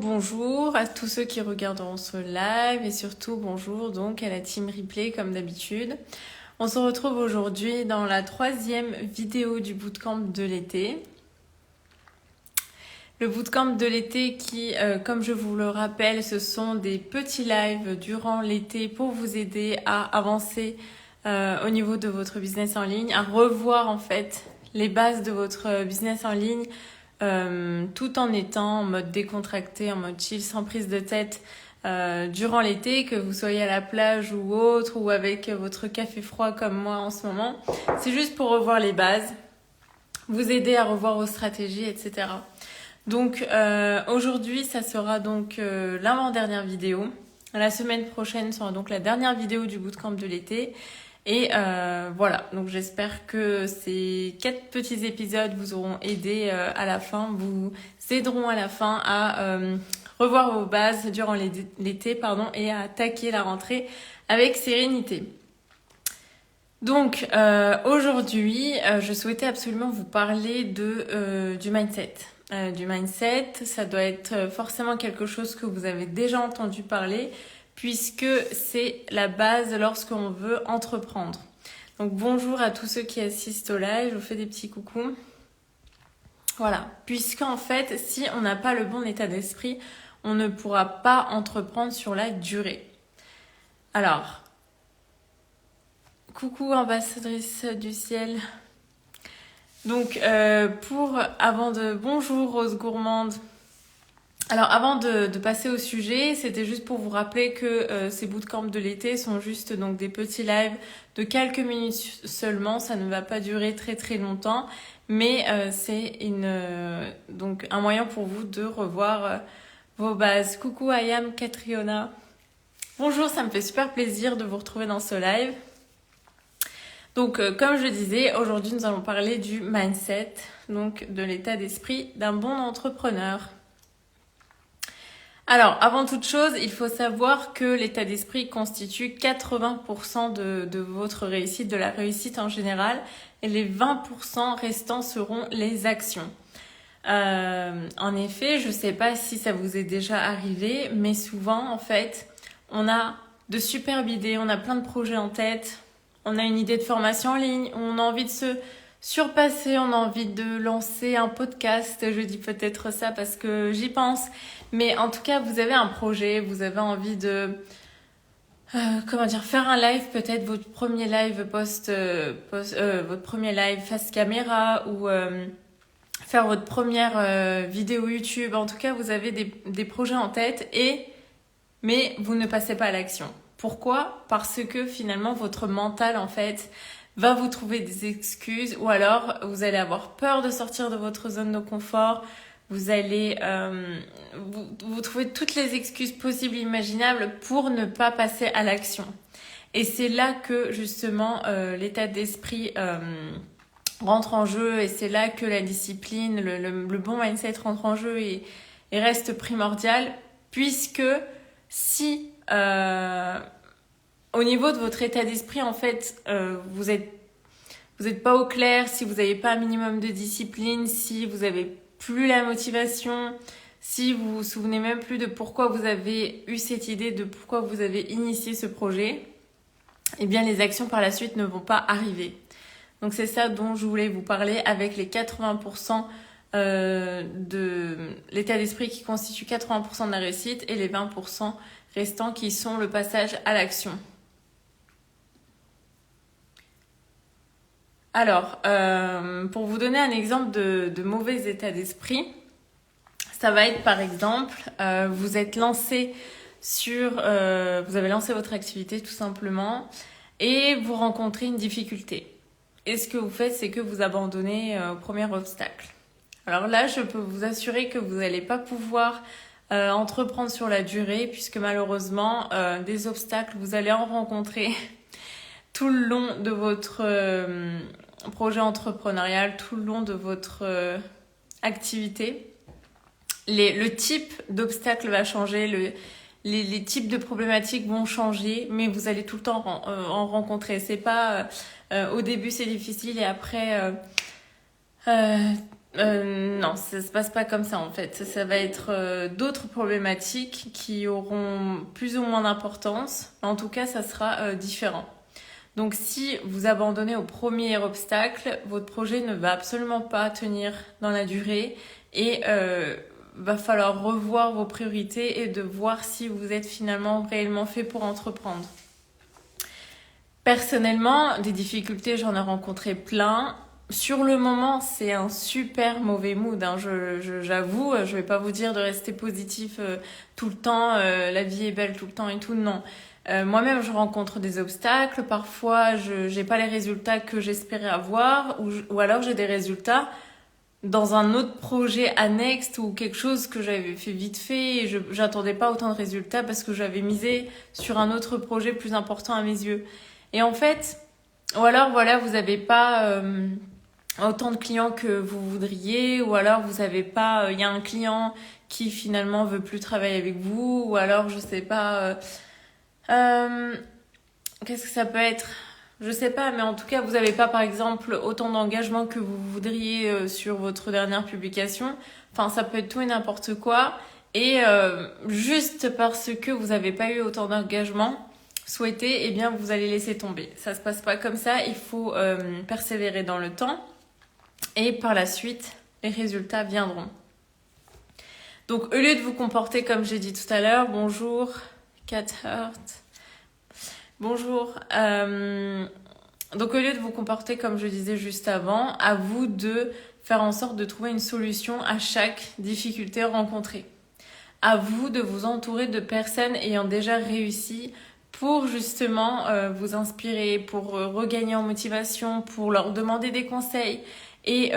Bonjour à tous ceux qui regarderont ce live et surtout bonjour donc à la team replay comme d'habitude. On se retrouve aujourd'hui dans la 3e vidéo du bootcamp de l'été. Le bootcamp de l'été qui, comme je vous le rappelle, ce sont des petits lives durant l'été pour vous aider à avancer au niveau de votre business en ligne, à revoir en fait les bases de votre business en ligne, tout en étant en mode décontracté, en mode chill, sans prise de tête durant l'été, que vous soyez à la plage ou autre, ou avec votre café froid comme moi en ce moment. C'est juste pour revoir les bases, vous aider à revoir vos stratégies, etc. Donc aujourd'hui, ça sera donc l'avant-dernière vidéo. La semaine prochaine sera donc la dernière vidéo du bootcamp de l'été. Et voilà, donc j'espère que ces 4 petits épisodes vous auront aidé à la fin, vous aideront à la fin à revoir vos bases durant l'été et à attaquer la rentrée avec sérénité. Donc aujourd'hui, je souhaitais absolument vous parler du mindset. Du mindset, ça doit être forcément quelque chose que vous avez déjà entendu parler, puisque c'est la base lorsqu'on veut entreprendre. Donc bonjour à tous ceux qui assistent au live, je vous fais des petits coucous. Voilà, puisqu'en fait, si on n'a pas le bon état d'esprit, on ne pourra pas entreprendre sur la durée. Alors, coucou ambassadrice du ciel. Donc bonjour Rose Gourmande. Alors avant de passer au sujet, c'était juste pour vous rappeler que ces bootcamps de l'été sont juste donc des petits lives de quelques minutes seulement. Ça ne va pas durer très très longtemps, mais c'est donc un moyen pour vous de revoir vos bases. Coucou Ayam Catriona. Bonjour, ça me fait super plaisir de vous retrouver dans ce live. Donc comme je disais, aujourd'hui nous allons parler du mindset, donc de l'état d'esprit d'un bon entrepreneur. Alors, avant toute chose, il faut savoir que l'état d'esprit constitue 80% de votre réussite, de la réussite en général, et les 20% restants seront les actions. En effet, je ne sais pas si ça vous est déjà arrivé, mais souvent, en fait, on a de superbes idées, on a plein de projets en tête, on a une idée de formation en ligne, on a envie de se surpasser, on a envie de lancer un podcast, je dis peut-être ça parce que j'y pense, mais en tout cas vous avez un projet, vous avez envie de faire un live, peut-être votre premier live votre premier live face caméra ou faire votre première vidéo YouTube. En tout cas vous avez des projets en tête mais vous ne passez pas à l'action. Pourquoi ? Parce que finalement votre mental en fait va vous trouver des excuses ou alors vous allez avoir peur de sortir de votre zone de confort. Vous allez vous trouver toutes les excuses possibles et imaginables pour ne pas passer à l'action. Et c'est là que justement l'état d'esprit rentre en jeu et c'est là que la discipline, le bon mindset rentre en jeu et reste primordial puisque si au niveau de votre état d'esprit, en fait, vous êtes pas au clair, si vous n'avez pas un minimum de discipline, si vous avez plus la motivation, si vous vous souvenez même plus de pourquoi vous avez eu cette idée, de pourquoi vous avez initié ce projet, eh bien les actions par la suite ne vont pas arriver. Donc c'est ça dont je voulais vous parler avec les 80% de l'état d'esprit qui constitue 80% de la réussite et les 20% restants qui sont le passage à l'action. Alors, pour vous donner un exemple de mauvais état d'esprit, ça va être par exemple, vous êtes lancé vous avez lancé votre activité tout simplement et vous rencontrez une difficulté. Et ce que vous faites, c'est que vous abandonnez au premier obstacle. Alors là, je peux vous assurer que vous n'allez pas pouvoir entreprendre sur la durée puisque malheureusement, des obstacles, vous allez en rencontrer tout le long de votre projet entrepreneurial, tout le long de votre activité. Le type d'obstacle va changer, les types de problématiques vont changer, mais vous allez tout le temps en rencontrer. C'est pas au début c'est difficile et après Non, ça se passe pas comme ça en fait. Ça va être d'autres problématiques qui auront plus ou moins d'importance. En tout cas, ça sera différent. Donc si vous abandonnez au premier obstacle, votre projet ne va absolument pas tenir dans la durée et va falloir revoir vos priorités et de voir si vous êtes finalement réellement fait pour entreprendre. Personnellement, des difficultés, j'en ai rencontré plein. Sur le moment, c'est un super mauvais mood, hein. J'avoue, je vais pas vous dire de rester positif tout le temps, la vie est belle tout le temps et tout, non. Moi-même, je rencontre des obstacles. Parfois, je j'ai pas les résultats que j'espérais avoir, ou alors j'ai des résultats dans un autre projet annexe ou quelque chose que j'avais fait vite fait et j'attendais pas autant de résultats parce que j'avais misé sur un autre projet plus important à mes yeux. Et en fait, ou alors voilà, vous avez pas autant de clients que vous voudriez, ou alors vous avez pas, il y a un client qui finalement veut plus travailler avec vous, ou alors je sais pas. Euh, Qu'est-ce que ça peut être? Je sais pas, mais en tout cas, vous n'avez pas, par exemple, autant d'engagement que vous voudriez sur votre dernière publication. Enfin, ça peut être tout et n'importe quoi. Et juste parce que vous n'avez pas eu autant d'engagement souhaité, eh bien, vous allez laisser tomber. Ça se passe pas comme ça. Il faut persévérer dans le temps. Et par la suite, les résultats viendront. Donc, au lieu de vous comporter comme j'ai dit tout à l'heure, bonjour, Cat Heart. Bonjour. Donc au lieu de vous comporter comme je disais juste avant, à vous de faire en sorte de trouver une solution à chaque difficulté rencontrée. À vous de vous entourer de personnes ayant déjà réussi pour justement vous inspirer, pour regagner en motivation, pour leur demander des conseils et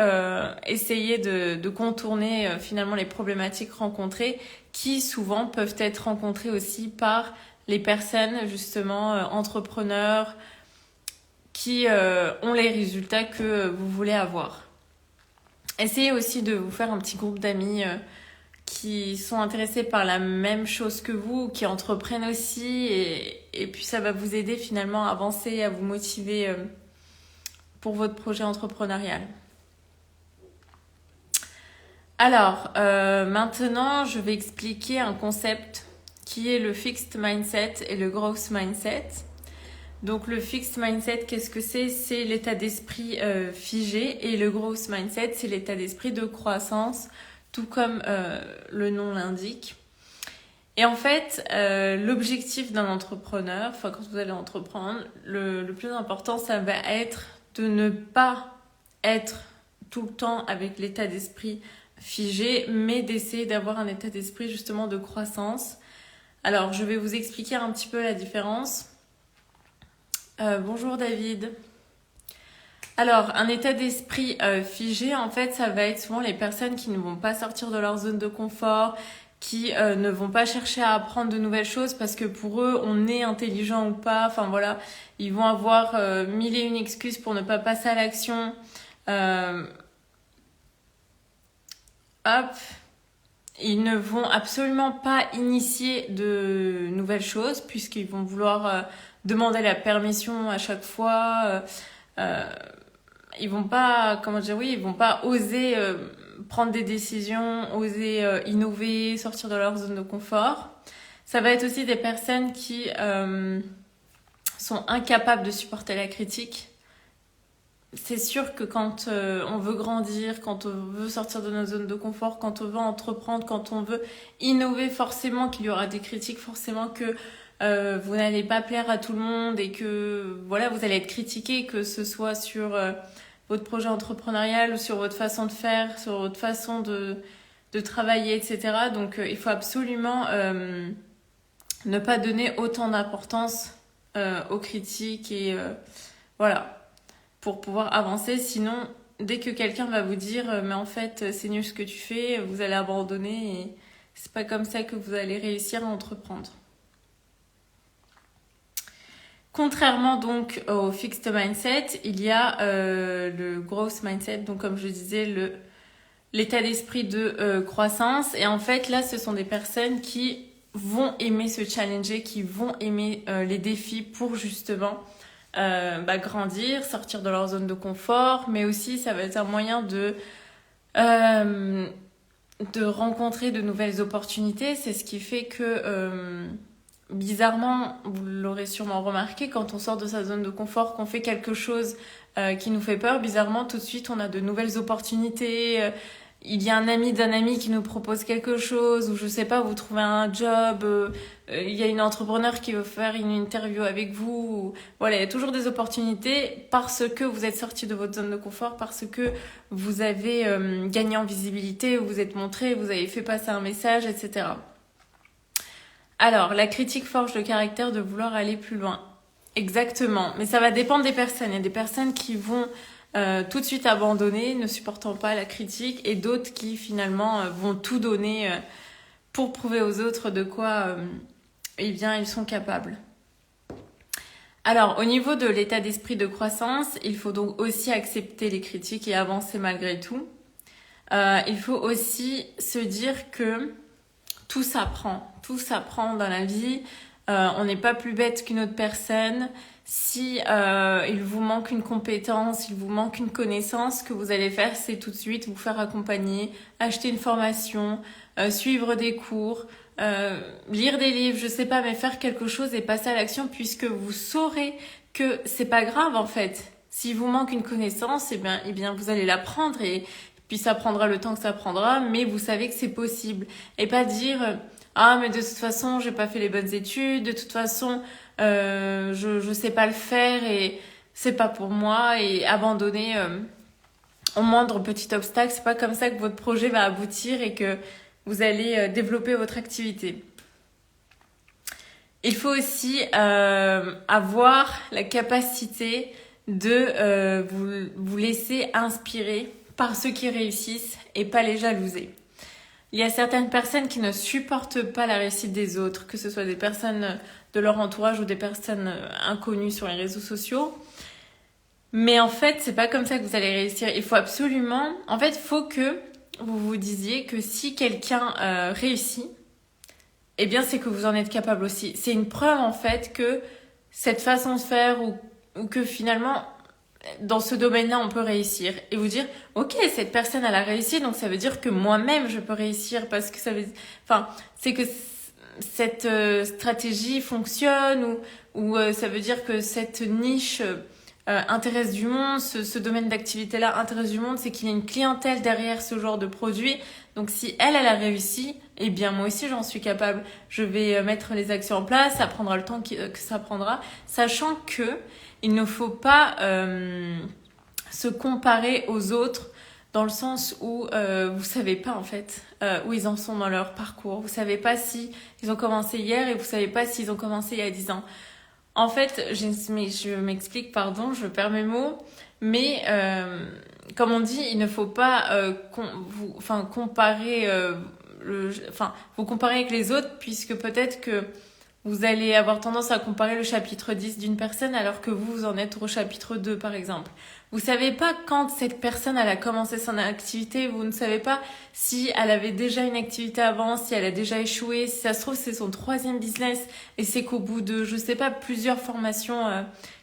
essayer de contourner finalement les problématiques rencontrées qui souvent peuvent être rencontrées aussi par les personnes justement entrepreneurs qui ont les résultats que vous voulez avoir. Essayez aussi de vous faire un petit groupe d'amis qui sont intéressés par la même chose que vous, qui entreprennent aussi et puis ça va vous aider finalement à avancer, à vous motiver pour votre projet entrepreneurial. Alors, maintenant, je vais expliquer un concept qui est le fixed mindset et le growth mindset. Donc le fixed mindset, qu'est-ce que c'est? C'est l'état d'esprit figé et le growth mindset, c'est l'état d'esprit de croissance, tout comme le nom l'indique. Et en fait, l'objectif d'un entrepreneur, enfin quand vous allez entreprendre, le plus important, ça va être de ne pas être tout le temps avec l'état d'esprit figé, mais d'essayer d'avoir un état d'esprit justement de croissance. Alors, je vais vous expliquer un petit peu la différence. Bonjour David. Alors, un état d'esprit figé, en fait, ça va être souvent les personnes qui ne vont pas sortir de leur zone de confort, qui ne vont pas chercher à apprendre de nouvelles choses parce que pour eux, on est intelligent ou pas. Enfin voilà, ils vont avoir mille et une excuses pour ne pas passer à l'action. Hop. Ils ne vont absolument pas initier de nouvelles choses puisqu'ils vont vouloir demander la permission à chaque fois. Ils vont pas, comment dire, oui, ils vont pas oser prendre des décisions, oser innover, sortir de leur zone de confort. Ça va être aussi des personnes qui sont incapables de supporter la critique. C'est sûr que quand on veut grandir, quand on veut sortir de notre zone de confort, quand on veut entreprendre, quand on veut innover, forcément qu'il y aura des critiques, forcément que vous n'allez pas plaire à tout le monde et que voilà, vous allez être critiqué, que ce soit sur votre projet entrepreneurial ou sur votre façon de faire, sur votre façon de travailler, etc. Donc il faut absolument ne pas donner autant d'importance aux critiques et voilà, pour pouvoir avancer. Sinon, dès que quelqu'un va vous dire mais en fait c'est nul ce que tu fais, vous allez abandonner et c'est pas comme ça que vous allez réussir à entreprendre. Contrairement donc au fixed mindset, il y a le growth mindset, donc comme je disais, l'état d'esprit de croissance. Et en fait, là, ce sont des personnes qui vont aimer se challenger, qui vont aimer les défis pour justement grandir, sortir de leur zone de confort. Mais aussi, ça va être un moyen de euh, de rencontrer de nouvelles opportunités. C'est ce qui fait que, bizarrement, vous l'aurez sûrement remarqué, quand on sort de sa zone de confort, qu'on fait quelque chose qui nous fait peur, bizarrement, tout de suite, on a de nouvelles opportunités. Il y a un ami d'un ami qui nous propose quelque chose, ou je sais pas, vous trouvez un job, il y a une entrepreneur qui veut faire une interview avec vous. Voilà, il y a toujours des opportunités parce que vous êtes sorti de votre zone de confort, parce que vous avez gagné en visibilité, vous vous êtes montré, vous avez fait passer un message, etc. Alors, la critique forge le caractère de vouloir aller plus loin. Exactement, mais ça va dépendre des personnes. Il y a des personnes qui vont tout de suite abandonner, ne supportant pas la critique, et d'autres qui finalement vont tout donner pour prouver aux autres de quoi eh bien, ils sont capables. Alors, au niveau de l'état d'esprit de croissance, il faut donc aussi accepter les critiques et avancer malgré tout. Il faut aussi se dire que tout s'apprend dans la vie. On n'est pas plus bête qu'une autre personne. Si il vous manque une compétence, il vous manque une connaissance, ce que vous allez faire, c'est tout de suite vous faire accompagner, acheter une formation, suivre des cours, lire des livres, je sais pas, mais faire quelque chose et passer à l'action, puisque vous saurez que c'est pas grave en fait. S'il vous manque une connaissance, eh bien vous allez l'apprendre, et puis ça prendra le temps que ça prendra, mais vous savez que c'est possible. Et pas dire ah mais de toute façon j'ai pas fait les bonnes études, de toute façon je sais pas le faire et c'est pas pour moi, et abandonner au moindre petit obstacle. C'est pas comme ça que votre projet va aboutir et que vous allez développer votre activité. Il faut aussi avoir la capacité de vous laisser inspirer par ceux qui réussissent et pas les jalouser. Il y a certaines personnes qui ne supportent pas la réussite des autres, que ce soit des personnes de leur entourage ou des personnes inconnues sur les réseaux sociaux. Mais en fait, c'est pas comme ça que vous allez réussir. Il faut absolument... En fait, il faut que vous vous disiez que si quelqu'un réussit, eh bien, c'est que vous en êtes capable aussi. C'est une preuve, en fait, que cette façon de faire, ou que finalement, dans ce domaine-là, on peut réussir. Et vous dire, ok, cette personne, elle a réussi, donc ça veut dire que moi-même, je peux réussir, parce que ça veut... Enfin, c'est que cette stratégie fonctionne, ou ça veut dire que cette niche intéresse du monde, ce domaine d'activité-là intéresse du monde, c'est qu'il y a une clientèle derrière ce genre de produit. Donc si elle a réussi, eh bien moi aussi j'en suis capable. Je vais mettre les actions en place, ça prendra le temps que ça prendra, sachant que il ne faut pas se comparer aux autres, dans le sens où vous savez pas en fait où ils en sont dans leur parcours. Vous savez pas si ils ont commencé hier, et vous savez pas s'ils ont commencé il y a 10 ans. En fait, je m'explique, pardon, je perds mes mots, mais comme on dit, il ne faut pas comparer, vous comparer avec les autres, puisque peut-être que vous allez avoir tendance à comparer le chapitre 10 d'une personne, alors que vous en êtes au chapitre 2, par exemple. Vous savez pas quand cette personne elle a commencé son activité, vous ne savez pas si elle avait déjà une activité avant, si elle a déjà échoué, si ça se trouve c'est son 3e business, et c'est qu'au bout de, je sais pas, plusieurs formations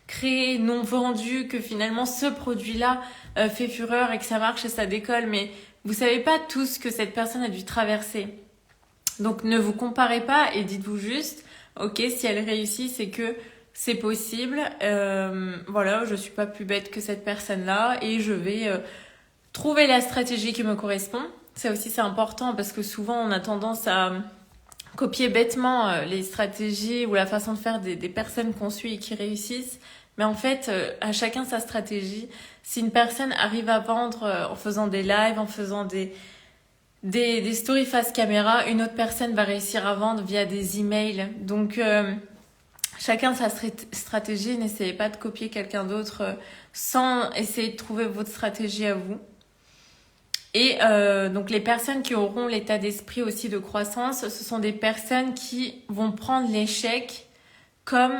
créées, non vendues, que finalement ce produit-là fait fureur et que ça marche et ça décolle, mais vous savez pas tout ce que cette personne a dû traverser. Donc ne vous comparez pas, et dites-vous juste, ok, si elle réussit, c'est que c'est possible. Voilà, je suis pas plus bête que cette personne-là, et je vais trouver la stratégie qui me correspond. Ça aussi, c'est important, parce que souvent, on a tendance à copier bêtement les stratégies ou la façon de faire des personnes qu'on suit et qui réussissent. Mais en fait, à chacun sa stratégie. Si une personne arrive à vendre en faisant des lives, en faisant des stories face caméra, une autre personne va réussir à vendre via des emails. Donc chacun sa stratégie. N'essayez pas de copier quelqu'un d'autre sans essayer de trouver votre stratégie à vous. Et donc les personnes qui auront l'état d'esprit aussi de croissance, ce sont des personnes qui vont prendre l'échec comme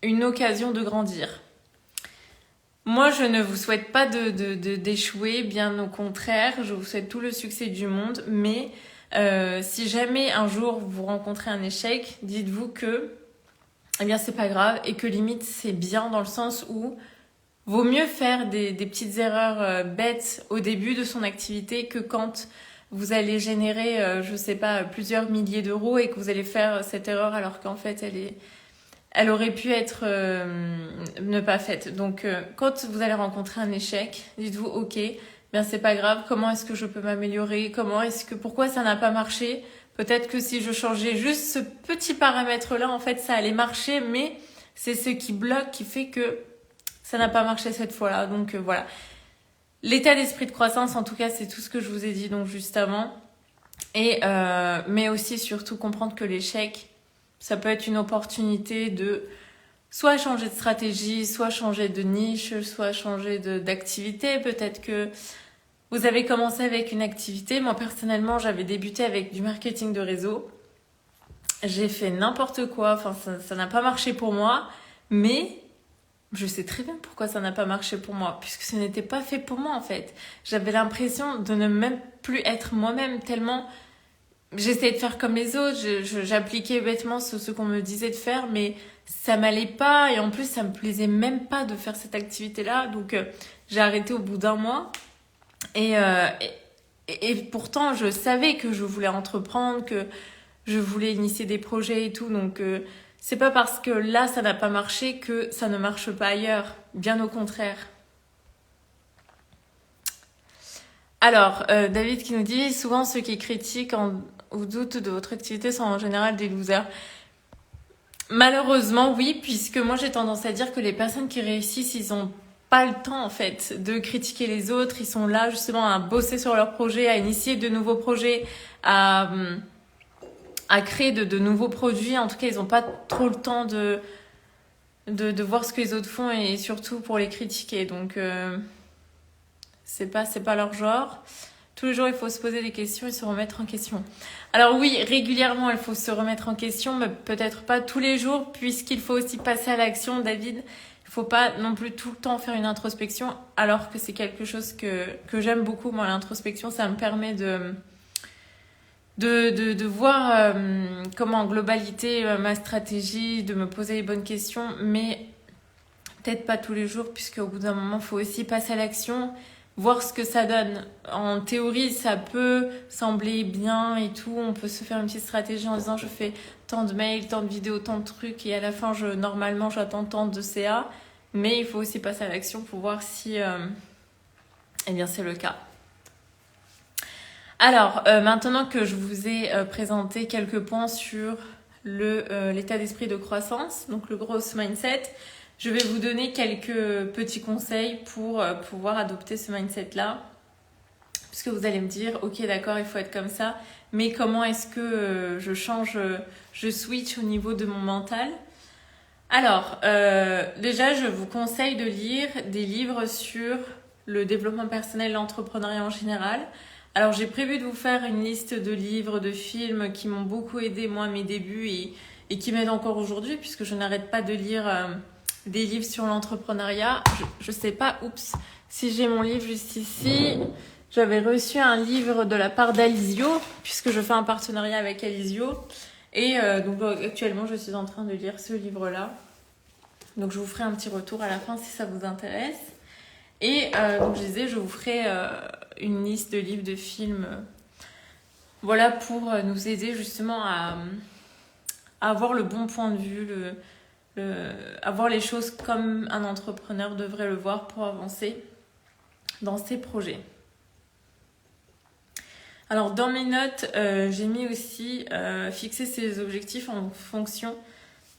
une occasion de grandir. Moi, je ne vous souhaite pas d'échouer, bien au contraire, je vous souhaite tout le succès du monde, mais si jamais un jour vous rencontrez un échec, dites-vous que, eh bien, c'est pas grave, et que limite c'est bien, dans le sens où vaut mieux faire des petites erreurs bêtes au début de son activité que quand vous allez générer, je sais pas, plusieurs milliers d'euros et que vous allez faire cette erreur alors qu'en fait elle aurait pu être ne pas faite. Donc quand vous allez rencontrer un échec, dites-vous ok, bien c'est pas grave, comment est-ce que je peux m'améliorer, pourquoi ça n'a pas marché? Peut-être que si je changeais juste ce petit paramètre-là, en fait ça allait marcher, mais c'est ce qui bloque, qui fait que ça n'a pas marché cette fois-là. Donc voilà. L'état d'esprit de croissance, en tout cas, c'est tout ce que je vous ai dit donc juste avant. Mais aussi surtout comprendre que l'échec, ça peut être une opportunité de soit changer de stratégie, soit changer de niche, soit changer d'activité. Peut-être que vous avez commencé avec une activité. Moi, personnellement, j'avais débuté avec du marketing de réseau. J'ai fait n'importe quoi. Enfin, ça n'a pas marché pour moi. Mais je sais très bien pourquoi ça n'a pas marché pour moi. Puisque ce n'était pas fait pour moi, en fait. J'avais l'impression de ne même plus être moi-même tellement j'essayais de faire comme les autres. J'appliquais bêtement ce qu'on me disait de faire. Mais ça m'allait pas. Et en plus, ça me plaisait même pas de faire cette activité-là. Donc, j'ai arrêté au bout d'un mois. Et pourtant, je savais que je voulais entreprendre, que je voulais initier des projets et tout. Donc, c'est pas parce que là, ça n'a pas marché que ça ne marche pas ailleurs. Bien au contraire. Alors, David qui nous dit, souvent ceux qui critiquent ou doutent de votre activité sont en général des losers. Malheureusement, oui, puisque moi j'ai tendance à dire que les personnes qui réussissent, ils ont pas le temps en fait de critiquer les autres. Ils sont là justement à bosser sur leurs projets, à initier de nouveaux projets, à créer de nouveaux produits. En tout cas, ils n'ont pas trop le temps de voir ce que les autres font et surtout pour les critiquer. Donc, c'est pas leur genre. Tous les jours, il faut se poser des questions et se remettre en question. Alors oui, régulièrement, il faut se remettre en question, mais peut-être pas tous les jours, puisqu'il faut aussi passer à l'action, David. Il faut pas non plus tout le temps faire une introspection, alors que c'est quelque chose que j'aime beaucoup. Moi, l'introspection, ça me permet de voir comment en globalité ma stratégie, de me poser les bonnes questions, mais peut-être pas tous les jours, puisque au bout d'un moment, il faut aussi passer à l'action, voir ce que ça donne. En théorie, ça peut sembler bien et tout. On peut se faire une petite stratégie en disant je fais tant de mails, tant de vidéos, tant de trucs et à la fin, normalement, j'attends tant de CA. Mais il faut aussi passer à l'action pour voir si eh bien, c'est le cas. Alors, maintenant que je vous ai présenté quelques points sur l'état d'esprit de croissance, donc le growth mindset, je vais vous donner quelques petits conseils pour pouvoir adopter ce mindset-là. Puisque vous allez me dire, ok d'accord, il faut être comme ça, mais comment est-ce que je change, je switch au niveau de mon mental? Alors, déjà, je vous conseille de lire des livres sur le développement personnel, l'entrepreneuriat en général. Alors, j'ai prévu de vous faire une liste de livres, de films qui m'ont beaucoup aidé, moi, à mes débuts et qui m'aident encore aujourd'hui, puisque je n'arrête pas de lire des livres sur l'entrepreneuriat. Je sais pas, si j'ai mon livre juste ici. J'avais reçu un livre de la part d'Alizio, puisque je fais un partenariat avec Alizio. Et donc actuellement, je suis en train de lire ce livre-là. Donc je vous ferai un petit retour à la fin si ça vous intéresse. Et donc je disais, je vous ferai une liste de livres, de films. Voilà, pour nous aider justement à avoir le bon point de vue, à voir les choses comme un entrepreneur devrait le voir pour avancer dans ses projets. Alors dans mes notes, j'ai mis aussi fixer ses objectifs en fonction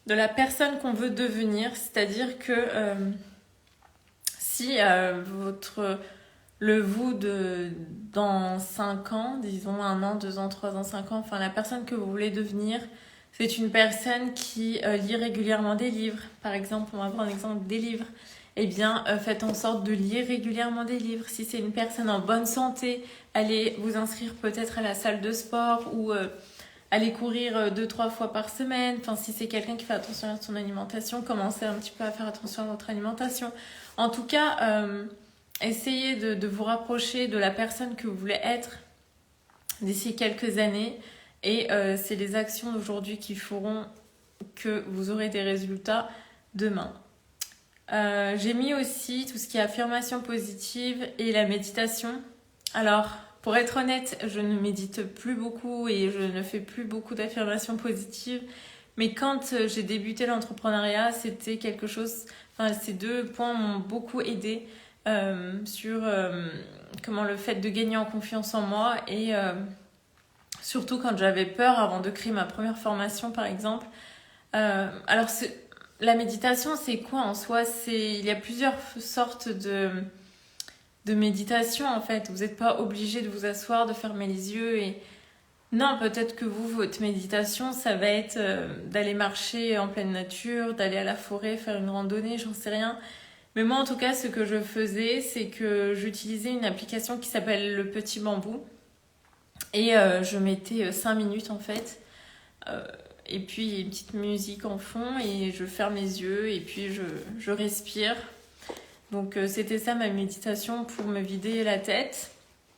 de la personne qu'on veut devenir. C'est-à-dire que si le vous dans 5 ans, disons 1 an, 2 ans, 3 ans, 5 ans, enfin la personne que vous voulez devenir, c'est une personne qui lit régulièrement des livres. Par exemple, on va prendre l'exemple des livres. Eh bien, faites en sorte de lire régulièrement des livres. Si c'est une personne en bonne santé, allez vous inscrire peut-être à la salle de sport ou aller courir 2-3 fois par semaine. Enfin, si c'est quelqu'un qui fait attention à son alimentation, commencez un petit peu à faire attention à votre alimentation. En tout cas, essayez de vous rapprocher de la personne que vous voulez être d'ici quelques années. Et c'est les actions d'aujourd'hui qui feront que vous aurez des résultats demain. J'ai mis aussi tout ce qui est affirmation positive et la méditation. Alors, pour être honnête, je ne médite plus beaucoup et je ne fais plus beaucoup d'affirmations positives. Mais quand j'ai débuté l'entrepreneuriat, c'était quelque chose... Enfin, ces deux points m'ont beaucoup aidé sur comment le fait de gagner en confiance en moi et surtout quand j'avais peur avant de créer ma première formation, par exemple. Alors, la méditation, c'est quoi en soi? Il y a plusieurs sortes de méditation en fait. Vous n'êtes pas obligé de vous asseoir, de fermer les yeux et non, peut-être que vous, votre méditation, ça va être d'aller marcher en pleine nature, d'aller à la forêt, faire une randonnée, j'en sais rien. Mais moi, en tout cas, ce que je faisais, c'est que j'utilisais une application qui s'appelle Le Petit Bambou et je mettais 5 minutes en fait. Euh, et puis une petite musique en fond et je ferme les yeux et puis je respire. Donc c'était ça ma méditation pour me vider la tête.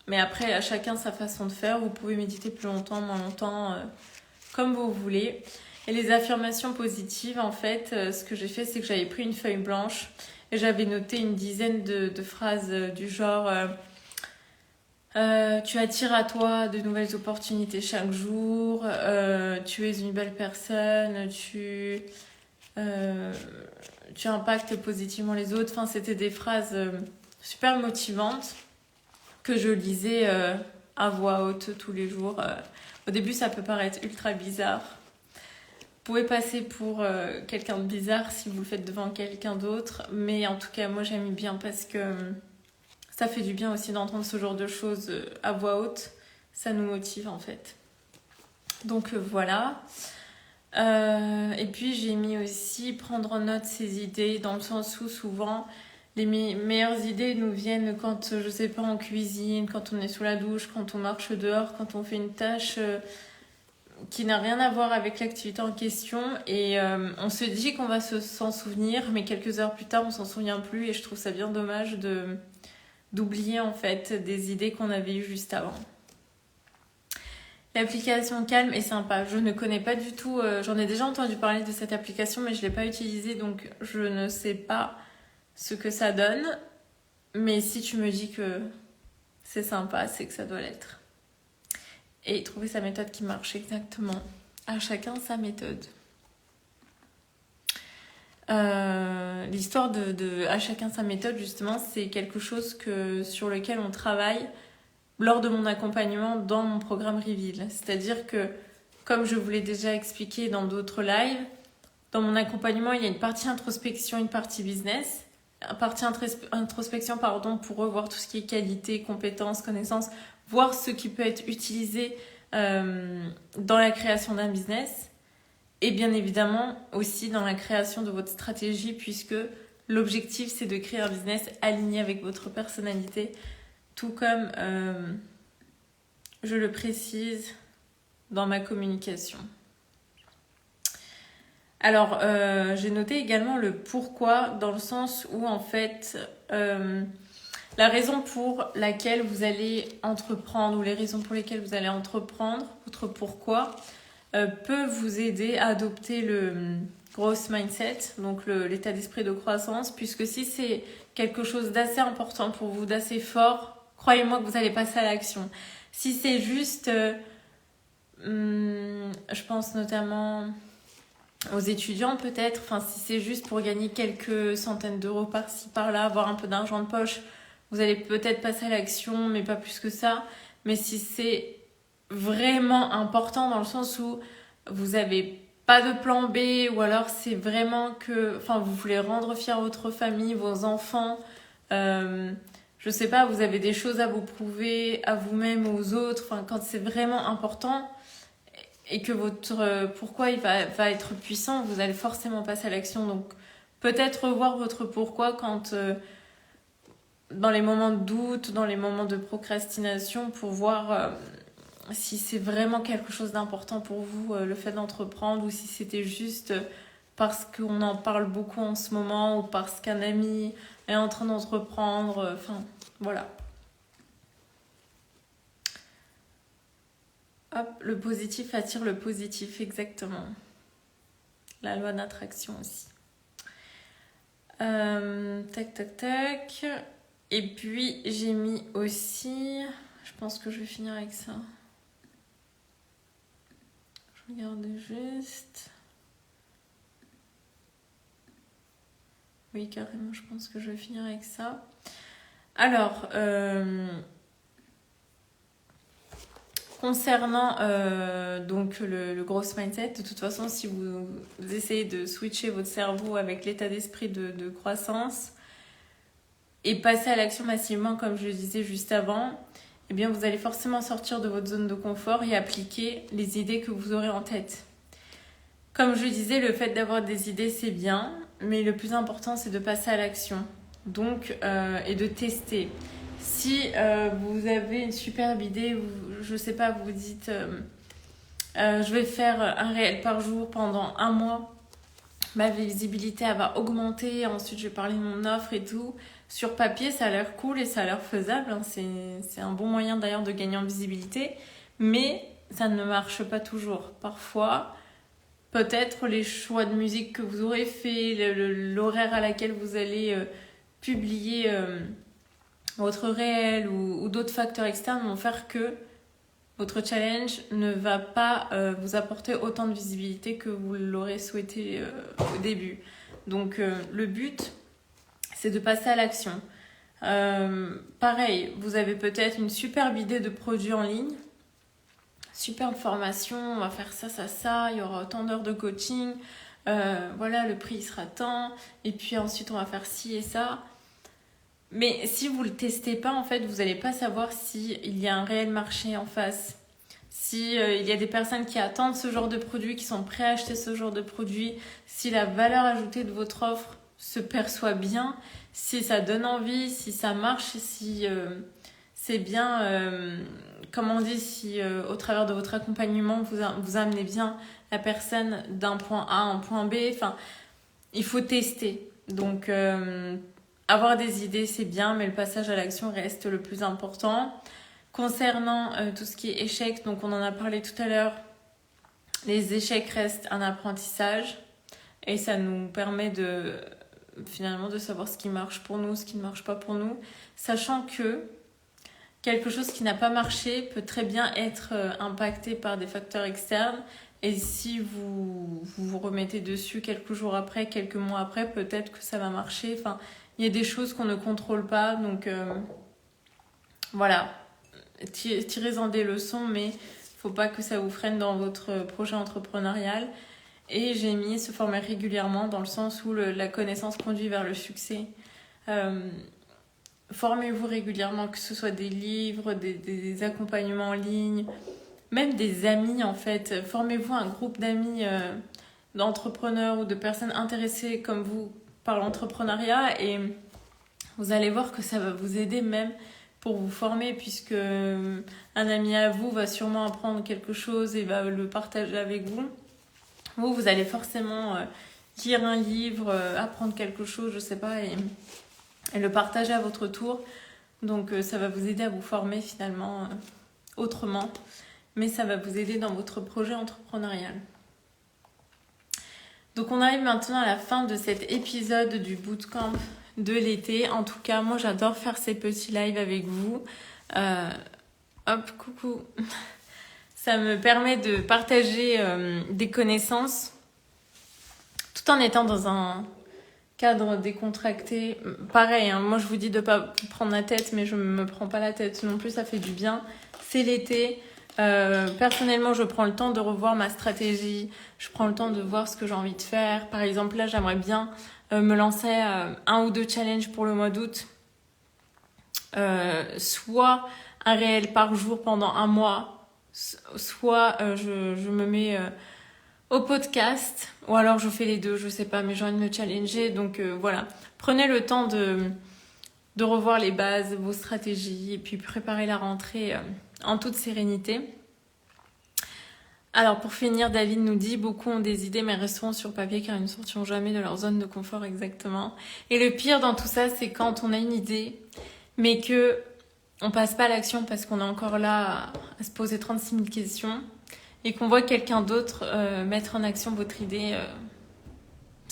Mais après, à chacun sa façon de faire. Vous pouvez méditer plus longtemps, moins longtemps, comme vous voulez. Et les affirmations positives, en fait, ce que j'ai fait, c'est que j'avais pris une feuille blanche et j'avais noté une dizaine de phrases du genre tu attires à toi de nouvelles opportunités chaque jour, tu es une belle personne, euh, tu impactes positivement les autres. Enfin, c'était des phrases super motivantes que je lisais à voix haute tous les jours. Au début, ça peut paraître ultra bizarre. Vous pouvez passer pour quelqu'un de bizarre si vous le faites devant quelqu'un d'autre, mais en tout cas, moi j'aime bien parce que ça fait du bien aussi d'entendre ce genre de choses à voix haute. Ça nous motive en fait. Donc voilà. Et puis j'ai mis aussi prendre en note ses idées dans le sens où souvent les meilleures idées nous viennent quand, je sais pas, en cuisine, quand on est sous la douche, quand on marche dehors, quand on fait une tâche qui n'a rien à voir avec l'activité en question. Et on se dit qu'on va s'en souvenir, mais quelques heures plus tard, on s'en souvient plus. Et je trouve ça bien dommage d'oublier en fait des idées qu'on avait eues juste avant. L'application Calm est sympa. Je ne connais pas du tout, j'en ai déjà entendu parler de cette application, mais je ne l'ai pas utilisée, donc je ne sais pas ce que ça donne. Mais si tu me dis que c'est sympa, c'est que ça doit l'être. Et trouver sa méthode qui marche exactement. À chacun sa méthode. L'histoire de à chacun sa méthode, justement, c'est quelque chose sur lequel on travaille lors de mon accompagnement dans mon programme Reveal. C'est-à-dire que, comme je vous l'ai déjà expliqué dans d'autres lives, dans mon accompagnement, il y a une partie introspection, une partie business. Une partie introspection, pour revoir tout ce qui est qualité, compétences, connaissances, voir ce qui peut être utilisé dans la création d'un business. Et bien évidemment aussi dans la création de votre stratégie, puisque l'objectif, c'est de créer un business aligné avec votre personnalité. Tout comme je le précise dans ma communication. Alors, j'ai noté également le pourquoi, dans le sens où, en fait, la raison pour laquelle vous allez entreprendre, ou les raisons pour lesquelles vous allez entreprendre, votre pourquoi, peut vous aider à adopter le growth mindset, donc l'état d'esprit de croissance, puisque si c'est quelque chose d'assez important pour vous, d'assez fort, croyez-moi que vous allez passer à l'action. Si c'est juste, je pense notamment aux étudiants peut-être, enfin si c'est juste pour gagner quelques centaines d'euros par-ci par-là, avoir un peu d'argent de poche, vous allez peut-être passer à l'action, mais pas plus que ça. Mais si c'est vraiment important dans le sens où vous avez pas de plan B, ou alors c'est vraiment que, enfin, vous voulez rendre fier votre famille, vos enfants, je sais pas, vous avez des choses à vous prouver, à vous-même, aux autres, enfin, quand c'est vraiment important et que votre pourquoi il va être puissant, vous allez forcément passer à l'action. Donc, peut-être revoir votre pourquoi quand, dans les moments de doute, dans les moments de procrastination, pour voir si c'est vraiment quelque chose d'important pour vous, le fait d'entreprendre, ou si c'était juste parce qu'on en parle beaucoup en ce moment, ou parce qu'un ami est en train d'entreprendre, enfin, voilà. Hop, le positif attire le positif, exactement. La loi d'attraction aussi. Tac, tac, tac. Et puis, j'ai mis aussi... Je pense que je vais finir avec ça. Je regarde juste... Oui, carrément, je pense que je vais finir avec ça. Alors, concernant donc le growth mindset, de toute façon, si vous essayez de switcher votre cerveau avec l'état d'esprit de croissance et passer à l'action massivement, comme je le disais juste avant, eh bien, vous allez forcément sortir de votre zone de confort et appliquer les idées que vous aurez en tête. Comme je disais, le fait d'avoir des idées, c'est bien, mais le plus important, c'est de passer à l'action. Donc, et de tester. Si vous avez une superbe idée, je sais pas, vous vous dites je vais faire un réel par jour pendant un mois, ma visibilité elle va augmenter, ensuite je vais parler de mon offre et tout. Sur papier, ça a l'air cool et ça a l'air faisable, hein. C'est un bon moyen d'ailleurs de gagner en visibilité, mais ça ne marche pas toujours. Parfois, peut-être les choix de musique que vous aurez fait, l'horaire à laquelle vous allez publier votre réel ou d'autres facteurs externes vont faire que votre challenge ne va pas vous apporter autant de visibilité que vous l'aurez souhaité au début. Donc le but, c'est de passer à l'action. Pareil, vous avez peut-être une superbe idée de produit en ligne, superbe formation, on va faire ça, ça, ça, il y aura autant d'heures de coaching, voilà, le prix sera tant, et puis ensuite on va faire ci et ça. Mais si vous ne le testez pas, en fait, vous n'allez pas savoir s'il y a un réel marché en face. Si il y a des personnes qui attendent ce genre de produit, qui sont prêts à acheter ce genre de produit, si la valeur ajoutée de votre offre se perçoit bien, si ça donne envie, si ça marche, si c'est bien, comme on dit, si au travers de votre accompagnement, vous amenez bien la personne d'un point A à un point B. Enfin, il faut tester. Donc, avoir des idées, c'est bien, mais le passage à l'action reste le plus important. Concernant tout ce qui est échecs, donc on en a parlé tout à l'heure, les échecs restent un apprentissage et ça nous permet finalement de savoir ce qui marche pour nous, ce qui ne marche pas pour nous, sachant que quelque chose qui n'a pas marché peut très bien être impacté par des facteurs externes et si vous remettez dessus quelques jours après, quelques mois après, peut-être que ça va marcher. Enfin, il y a des choses qu'on ne contrôle pas, donc voilà. Tirez-en des leçons, mais faut pas que ça vous freine dans votre projet entrepreneurial. Et j'ai mis se former régulièrement dans le sens où la connaissance conduit vers le succès. Formez-vous régulièrement, que ce soit des livres, des accompagnements en ligne, même des amis en fait. Formez-vous un groupe d'amis d'entrepreneurs ou de personnes intéressées comme vous par l'entrepreneuriat et vous allez voir que ça va vous aider même pour vous former puisque un ami à vous va sûrement apprendre quelque chose et va le partager avec vous. Vous allez forcément lire un livre, apprendre quelque chose, je sais pas, et le partager à votre tour. Donc ça va vous aider à vous former finalement autrement, mais ça va vous aider dans votre projet entrepreneurial. Donc on arrive maintenant à la fin de cet épisode du bootcamp de l'été. En tout cas, moi j'adore faire ces petits lives avec vous. Hop, coucou. Ça me permet de partager des connaissances tout en étant dans un cadre décontracté. Pareil, hein, moi je vous dis de pas prendre la tête, mais je me prends pas la tête non plus, ça fait du bien. C'est l'été. Personnellement, je prends le temps de revoir ma stratégie, je prends le temps de voir ce que j'ai envie de faire. Par exemple, là, j'aimerais bien me lancer un ou deux challenges pour le mois d'août. Soit un réel par jour pendant un mois, soit je me mets au podcast, ou alors je fais les deux, je sais pas, mais j'ai envie de me challenger. Donc voilà, prenez le temps de revoir les bases, vos stratégies, et puis préparer la rentrée en toute sérénité. Alors pour finir, David nous dit « Beaucoup ont des idées mais resteront sur papier car ils ne sortiront jamais de leur zone de confort exactement. » Et le pire dans tout ça, c'est quand on a une idée mais que on passe pas à l'action parce qu'on est encore là à se poser 36 000 questions et qu'on voit quelqu'un d'autre mettre en action votre idée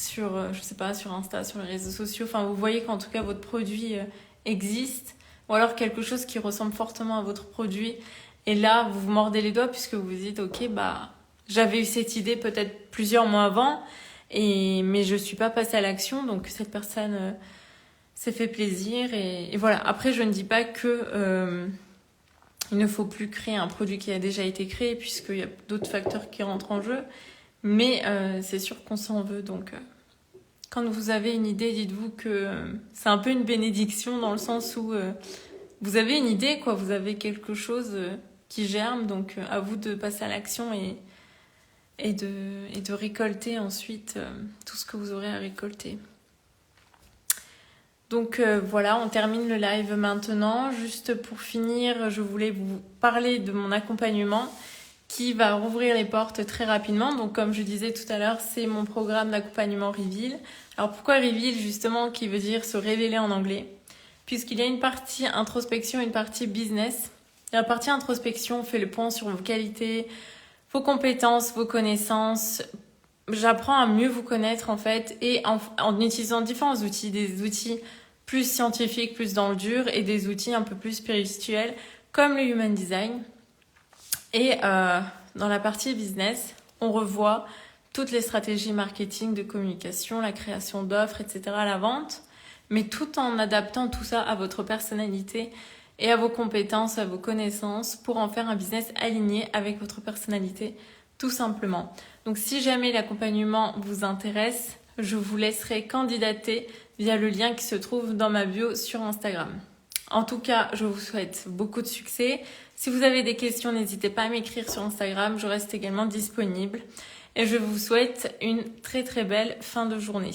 sur, je sais pas, sur Insta, sur les réseaux sociaux. Enfin, vous voyez qu'en tout cas, votre produit existe. Ou alors quelque chose qui ressemble fortement à votre produit. Et là, vous vous mordez les doigts puisque vous vous dites, ok, bah, j'avais eu cette idée peut-être plusieurs mois avant, mais je suis pas passée à l'action. Donc, cette personne s'est fait plaisir. Et voilà. Après, je ne dis pas que il ne faut plus créer un produit qui a déjà été créé puisqu'il y a d'autres facteurs qui rentrent en jeu. Mais c'est sûr qu'on s'en veut. Donc, quand vous avez une idée, dites-vous que c'est un peu une bénédiction dans le sens où vous avez une idée, quoi. Vous avez quelque chose qui germe. Donc, à vous de passer à l'action et de récolter ensuite tout ce que vous aurez à récolter. Donc voilà, on termine le live maintenant. Juste pour finir, je voulais vous parler de mon accompagnement qui va rouvrir les portes très rapidement. Donc comme je disais tout à l'heure, c'est mon programme d'accompagnement Reveal. Alors pourquoi Reveal justement, qui veut dire se révéler en anglais? Puisqu'il y a une partie introspection et une partie business. La partie introspection, on fait le point sur vos qualités, vos compétences, vos connaissances. J'apprends à mieux vous connaître en fait et en utilisant différents outils, des outils plus scientifiques, plus dans le dur et des outils un peu plus spirituels comme le Human Design. Et dans la partie business, on revoit toutes les stratégies marketing, de communication, la création d'offres, etc., la vente, mais tout en adaptant tout ça à votre personnalité et à vos compétences, à vos connaissances pour en faire un business aligné avec votre personnalité, tout simplement. Donc si jamais l'accompagnement vous intéresse, je vous laisserai candidater via le lien qui se trouve dans ma bio sur Instagram. En tout cas, je vous souhaite beaucoup de succès. Si vous avez des questions, n'hésitez pas à m'écrire sur Instagram, je reste également disponible. Et je vous souhaite une très très belle fin de journée.